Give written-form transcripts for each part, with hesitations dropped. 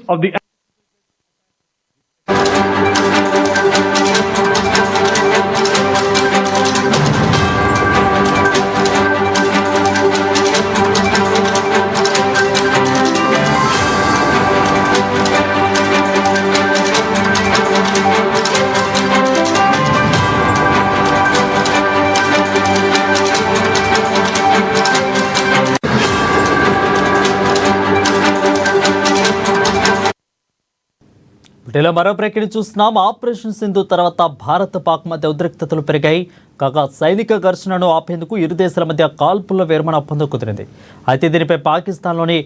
of the ఇలా మరో ప్రకటన చూస్తున్నాం. ఆపరేషన్ సింధు తర్వాత భారత్ పాక్ మధ్య ఉద్రిక్తతలు పెరిగాయి. కాగా సైనిక ఘర్షణను ఆపేందుకు ఇరు దేశాల మధ్య కాల్పుల విరమణ ఒప్పందం కుదిరింది. అయితే దీనిపై పాకిస్తాన్లోని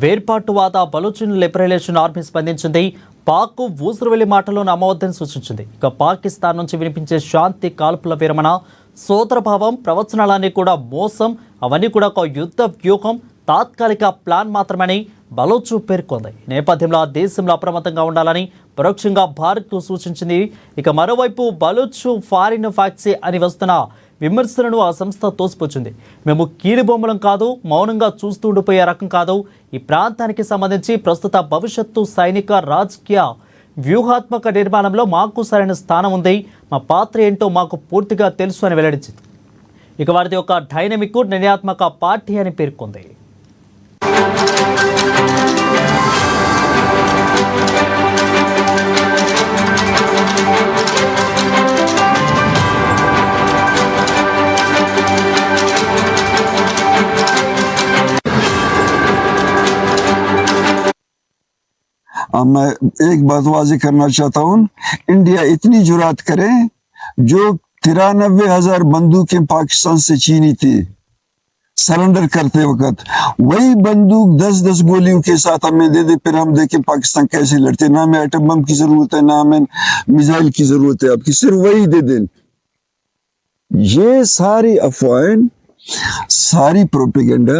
వేర్పాటువాద బలూచిన్ లిబరేషన్ ఆర్మీ స్పందించింది. పాక్ ఊసరవెల్లి మాటలో నమ్మవద్దని సూచించింది. ఇక పాకిస్తాన్ నుంచి వినిపించే శాంతి కాల్పుల విరమణ సోదరభావం ప్రవచనాలన్నీ కూడా మోసం, అవన్నీ కూడా ఒక యుద్ధ వ్యూహం, తాత్కాలిక ప్లాన్ మాత్రమని బలోచ్ పేర్కొంది. ఈ నేపథ్యంలో ఆ దేశంలో అప్రమత్తంగా ఉండాలని పరోక్షంగా భారత్కు సూచించింది. ఇక మరోవైపు బలోచ్ ఫారిన్ ఫ్యాక్సీ అని వస్తున్న విమర్శలను ఆ సంస్థ తోసిపుచ్చింది. మేము కీలుబొమ్మలం కాదు, మౌనంగా చూస్తూ ఉండిపోయే రకం కాదు. ఈ ప్రాంతానికి సంబంధించి ప్రస్తుత భవిష్యత్తు సైనిక రాజకీయ వ్యూహాత్మక నిర్మాణంలో మాకు సరైన స్థానం ఉంది. మా పాత్ర ఏంటో మాకు పూర్తిగా తెలుసు అని వెల్లడించింది. ఇక వారిది ఒక డైనమిక్ నిర్ణయాత్మక పార్టీ అని పేర్కొంది. मैं एक बात वाज़ेह करना चाहता हूँ, इंडिया इतनी जुरात करे, जो 93,000 बंदूकें पाकिस्तान से छीनी थी सरेंडर करते वक्त, वही बंदूक 10-10 गोलियों के साथ हमें दे दे, फिर हम देखें पाकिस्तान कैसे लड़ते। ना हमें एटम बम की जरूरत है, ना हमें मिसाइल की जरूरत है, आपकी सिर्फ वही दे दें। ये सारी अफवाहें, सारी प्रोपेगेंडा